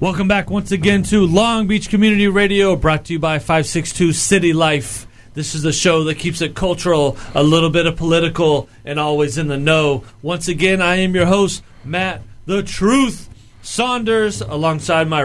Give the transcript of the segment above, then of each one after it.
Welcome back once again to Long Beach Community Radio, brought to you by 562CityLife. This is the show that keeps it cultural, a little bit of political, and always in the know. Once again, I am your host, Matt the Truth Saunders, alongside my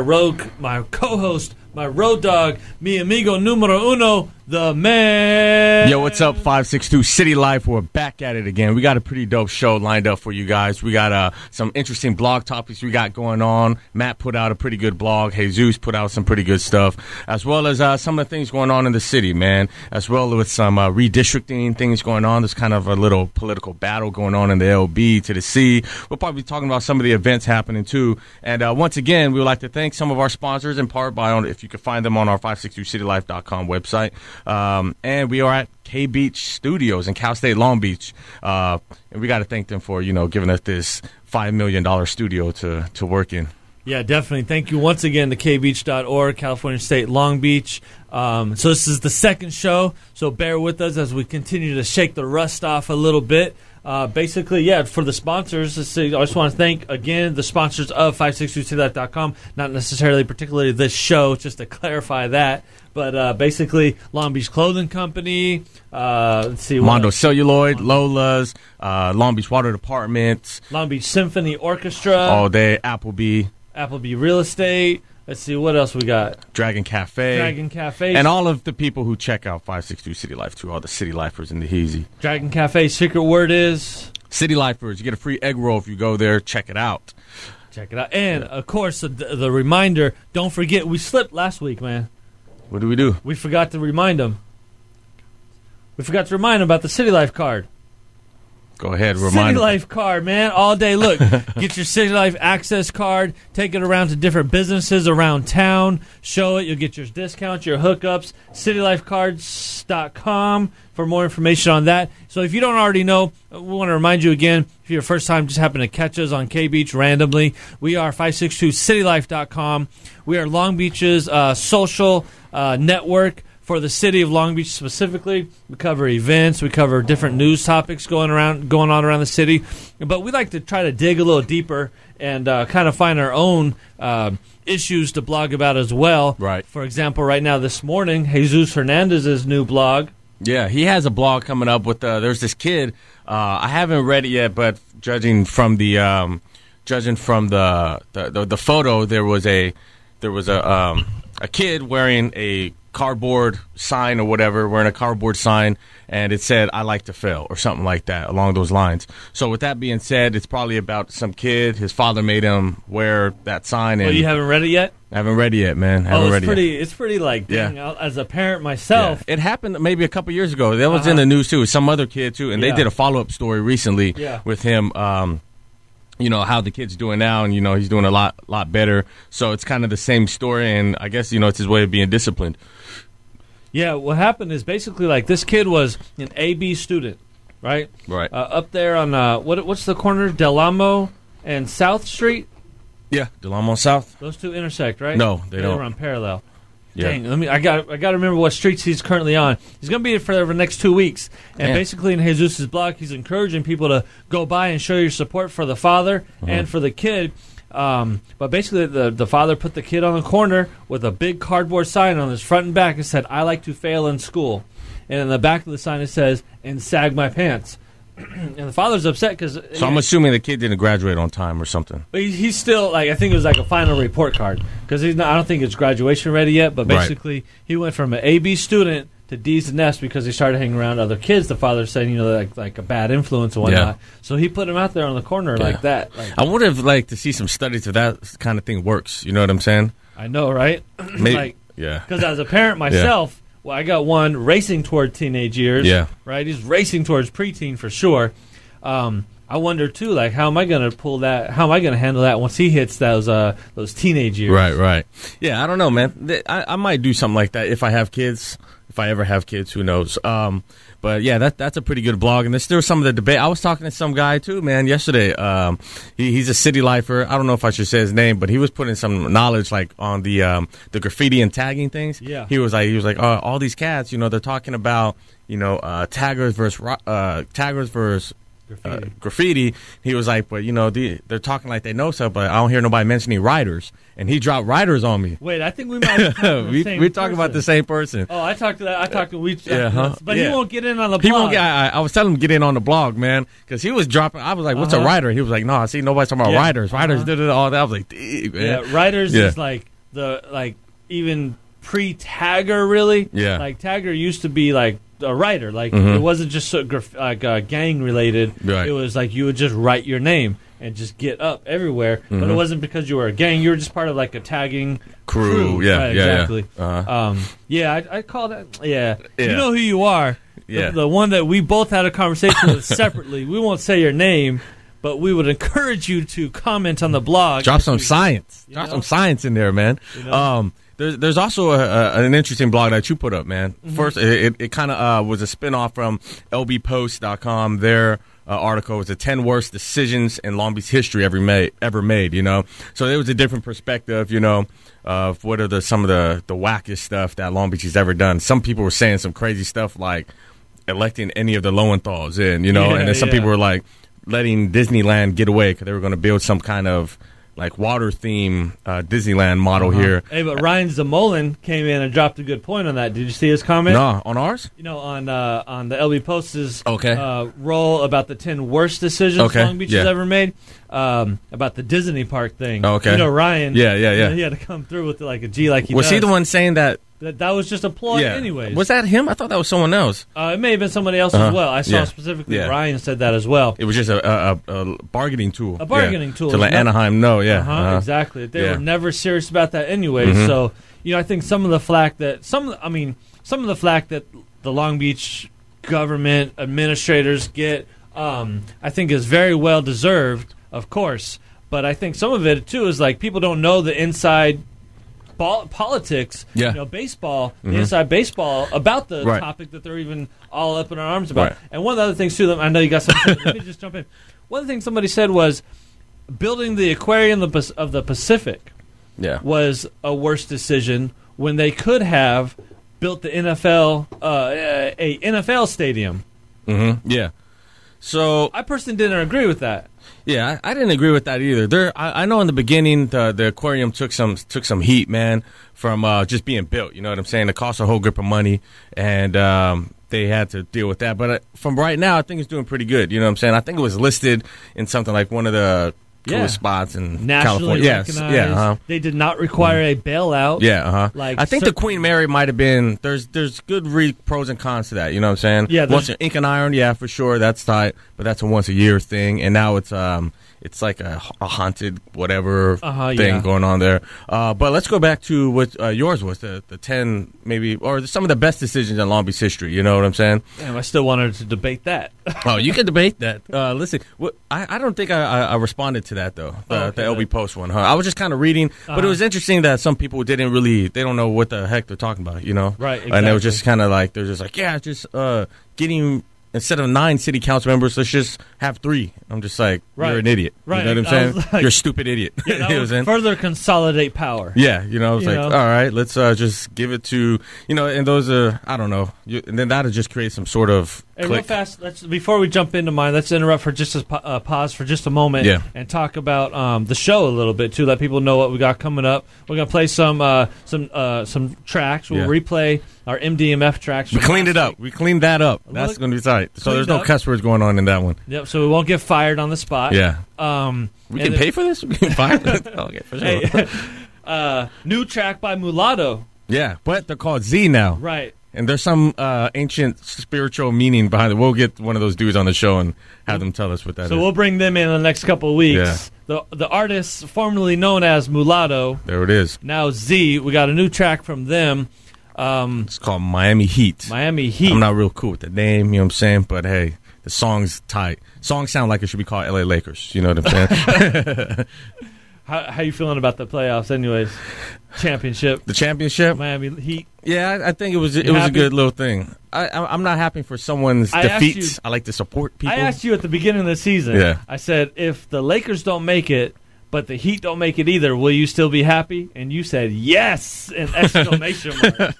co-host, my road dog, mi amigo numero uno, the man. Yo, what's up, 562 City Life? We're back at it again. We got a pretty dope show lined up for you guys. We got some interesting blog topics we got going on. Matt put out a pretty good blog. Jesus put out some pretty good stuff, as well as some of the things going on in the city, man, as well with some redistricting things going on. There's kind of a little political battle going on in the LB to the C. We'll probably be talking about some of the events happening, too. And once again, we would like to thank some of our sponsors, in part by, if you could find them on our 562citylife.com website. And we are at K Beach Studios in Cal State Long Beach. And we got to thank them for, giving us this $5 million studio to work in. Yeah, definitely. Thank you once again to kbeach.org, California State Long Beach. So this is the second show, so bear with us as we continue to shake the rust off a little bit. Basically, for the sponsors, I just want to thank, again, the sponsors of 562CityLife.com, not necessarily particularly this show, just to clarify that, but basically Long Beach Clothing Company, let's see. Mondo Celluloid, Lola's, Long Beach Water Department. Long Beach Symphony Orchestra. All day, Applebee Real Estate. Let's see, what else we got? Dragon Cafe. And all of the people who check out 562 City Life, too, all the City Lifers in the Heezy. Dragon Cafe, secret word is? City Lifers. You get a free egg roll if you go there. Check it out. And, of course, the reminder, don't forget, we slipped last week, man. What do we do? We forgot to remind them. We forgot to remind them about the City Life card. Go ahead, remind City Life card, man, all day. Look, get your City Life access card, take it around to different businesses around town, show it, you'll get your discounts, your hookups, citylifecards.com for more information on that. So if you don't already know, we want to remind you again, if you're first time just happen to catch us on K-Beach randomly, we are 562citylife.com. We are Long Beach's social network for the city of Long Beach specifically. We cover events, we cover different news topics going on around the city, but we like to try to dig a little deeper and kind of find our own issues to blog about as well. Right. For example, right now this morning, Jesus Hernandez's new blog. Yeah, he has a blog coming up with. There's this kid. I haven't read it yet, but judging from the photo, there was a kid wearing a cardboard sign or whatever, wearing a cardboard sign, and it said, "I like to fail," or something like that, along those lines. So with that being said, it's probably about some kid. His father made him wear that sign. And you haven't read it yet? I haven't read it yet, man. It's pretty like, dang, as a parent myself. Yeah. It happened maybe a couple years ago. That was in the news, too. Some other kid, too, and they did a follow-up story recently with him, how the kid's doing now, and, he's doing a lot better. So it's kind of the same story, and I guess, it's his way of being disciplined. Yeah, what happened is basically like this kid was an AB student, right? Right. Up there on, what's the corner? Del Amo and South Street? Yeah, Del Amo South. Those two intersect, right? No, they don't. They run parallel. Yeah. Dang, I got to remember what streets he's currently on. He's going to be here for the next 2 weeks. And basically in Jesus' blog, he's encouraging people to go by and show your support for the father and for the kid. But basically the father put the kid on the corner with a big cardboard sign on his front and back. It said, "I like to fail in school." And in the back of the sign it says, "and sag my pants." And the father's upset because... So I'm assuming the kid didn't graduate on time or something. But he's still, I think it was like a final report card. Because I don't think it's graduation ready yet. But basically, he went from an AB student to D's and F's because he started hanging around other kids. The father said, like a bad influence and whatnot. Yeah. So he put him out there on the corner like that. I would have liked to see some studies if that kind of thing works. You know what I'm saying? I know, right? Maybe, because as a parent myself... Well, I got one racing toward teenage years. Yeah. Right? He's racing towards preteen for sure. I wonder, too, how am I going to pull that? How am I going to handle that once he hits those teenage years? Right. Yeah, I don't know, man. I might do something like that if I have kids. If I ever have kids, who knows? But, yeah, that's a pretty good blog. And there's still some of the debate. I was talking to some guy, too, man, yesterday. He's a city lifer. I don't know if I should say his name, but he was putting some knowledge, on the graffiti and tagging things. Yeah. He was like, all these cats, they're talking about, taggers versus graffiti. He was like, but they're talking like they know stuff, but I don't hear nobody mentioning writers. And he dropped writers on me. Wait, I think we might have we're talking about the same person. Oh, I talked to that. I talked to but he won't get in on the blog. I was telling him to get in on the blog, man, because he was dropping. I was like, "What's a writer?" He was like, "No, I see nobody's talking about writers. Writers did it all that." I was like, "Man." Yeah, writers is like even pre-Tagger, really. Yeah, like Tagger used to be like a writer. Like it wasn't just gang related. Right. It was like you would just write your name and just get up everywhere. But it wasn't because you were a gang. You were just part of like a tagging crew. Yeah, right, exactly. I call that. Yeah, you know who you are. Yeah, the one that we both had a conversation with separately. We won't say your name, but we would encourage you to comment on the blog. Drop some science. Drop some science in there, man. There's also an interesting blog that you put up, man. First, it kind of was a spinoff from lbpost.com. Their article was the 10 worst decisions in Long Beach history ever made. So there was a different perspective, of what are some of the wackest stuff that Long Beach has ever done. Some people were saying some crazy stuff like electing any of the Lowenthal's in, and then some people were like letting Disneyland get away because they were going to build some kind of like water theme Disneyland model here. Hey, but Ryan Zamolin came in and dropped a good point on that. Did you see his comment? No, on ours? On the LB Post's roll about the 10 worst decisions Long Beach has ever made, about the Disney park thing. Okay. Ryan. Yeah. He had to come through with like a G like he was does. he the one saying that? That was just a plug anyways. Was that him? I thought that was someone else. It may have been somebody else as well. I saw specifically Ryan said that as well. It was just a bargaining tool. A bargaining tool. To let Anaheim know, exactly. They were never serious about that anyway. So, I think some of the flack that the Long Beach government administrators get, I think is very well deserved, of course. But I think some of it, too, is like people don't know the inside politics, baseball, the inside baseball about the topic that they're even all up in our arms about. Right. And one of the other things, too, I know you got something. Let me just jump in. One of the things somebody said was building the aquarium of the Pacific was a worse decision when they could have built the NFL, a NFL stadium. Yeah. So I personally didn't agree with that. Yeah, I didn't agree with that either. I know in the beginning the aquarium took some heat, man, from just being built. You know what I'm saying? It cost a whole grip of money, and they had to deal with that. But from right now, I think it's doing pretty good. You know what I'm saying? I think it was listed in something like one of the coolest spots in nationally California. Recognized. Yes, They did not require a bailout. I think the Queen Mary might have been. There's good pros and cons to that. You know what I'm saying? Yeah. Once Ink and Iron, for sure, that's tight. But that's a once a year thing, and now it's like a haunted whatever thing going on there. But let's go back to what yours was, the 10 maybe, or some of the best decisions in Long Beach history. You know what I'm saying? Damn, I still wanted to debate that. Oh, you can debate that. Listen, I don't think I responded to that, though, the LB Post one. I was just kind of reading, but it was interesting that some people they don't know what the heck they're talking about, Right, exactly. And they were just kind of like, they're just like, just getting... Instead of 9 city council members, let's just have 3. I'm just like, you're an idiot. Right. You know what I'm saying? You're a stupid idiot. Further consolidate power. Yeah, it's like, all right, let's just give it to, and those are, I don't know. And then that'll just create some sort of click. Real fast, before we jump into mine, let's interrupt for just a pause for just a moment and talk about the show a little bit, too, let people know what we got coming up. We're going to play some tracks. We'll replay our MDMF tracks. We cleaned it up. We cleaned that up. That's going to be tight. So there's no cuss words going on in that one. Yep, so we won't get fired on the spot. Yeah. We can pay for this? We can fire okay, for sure. Hey, new track by Mulatto. Yeah, but they're called Z now. Right. And there's some ancient spiritual meaning behind it. We'll get one of those dudes on the show and have them tell us what that is. So we'll bring them in the next couple of weeks. Yeah. The artist formerly known as Mulatto. There it is. Now Z. We got a new track from them. It's called Miami Heat. Miami Heat. I'm not real cool with the name, you know what I'm saying? But hey, the song's tight. Songs sound like it should be called LA Lakers. You know what I'm saying? How you feeling about the playoffs anyways? Championship. The championship? Miami Heat. Yeah, I think it was a good little thing. I'm not happy for someone's defeats. I like to support people. I asked you at the beginning of the season. Yeah. I said, if the Lakers don't make it, but the Heat don't make it either, will you still be happy? And you said, yes, an exclamation mark.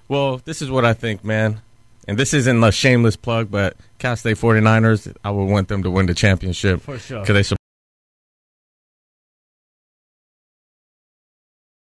Well, this is what I think, man. And this isn't a shameless plug, but Cal State 49ers, I would want them to win the championship. For sure. Because they